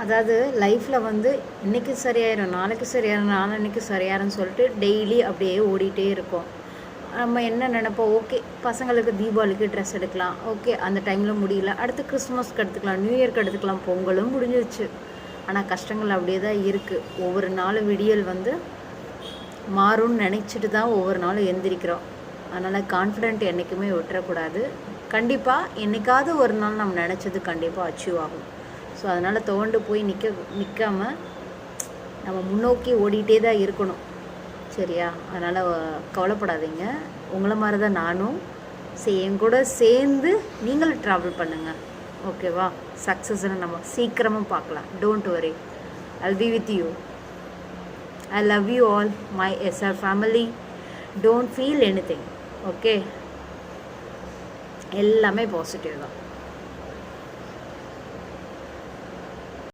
அதாவது லைஃப்பில் வந்து இன்றைக்கி சரியாயிரும், நாளைக்கு சரியாயிரும், நாளன்னைக்கு சரியாயிரும்னு சொல்லிட்டு டெய்லி அப்படியே ஓடிட்டே இருக்கோம். நம்ம என்ன நினைப்போம், ஓகே பசங்களுக்கு தீபாவளிக்கு ட்ரெஸ் எடுக்கலாம், ஓகே அந்த டைமில் முடியல, அடுத்து கிறிஸ்மஸ்க்கு எடுத்துக்கலாம், நியூ இயர்க்கு எடுத்துக்கலாம், பொங்கலும் முடிஞ்சிருச்சு. ஆனால் கஷ்டங்கள் அப்படியே தான் இருக்குது. ஒவ்வொரு நாளும் விடியல் வந்து மாறும்னு நினச்சிட்டு தான் ஒவ்வொரு நாளும் எந்திரிக்கிறோம். அதனால் கான்ஃபிடென்ட் என்றைக்குமே விட்டுறக்கூடாது. கண்டிப்பாக என்றைக்காவது ஒரு நாள் நம்ம நினச்சது கண்டிப்பாக அச்சீவ் ஆகும். ஸோ அதனால் துவண்டு போய் நிற்காமல் நம்ம முன்னோக்கி ஓடிட்டே தான் இருக்கணும். சரியா? அதனால் கவலைப்படாதீங்க. உங்களை மாதிரி தான் நானும். என் கூட சேர்ந்து நீங்களும் ட்ராவல் பண்ணுங்கள். ஓகேவா? சக்ஸஸ்ன்னு நம்ம சீக்கிரமாக பார்க்கலாம். Don't worry, I'll be with you. I love you all, my SR family. Don't feel anything. Okay, எல்லாமே பாசிட்டிவ் தான்.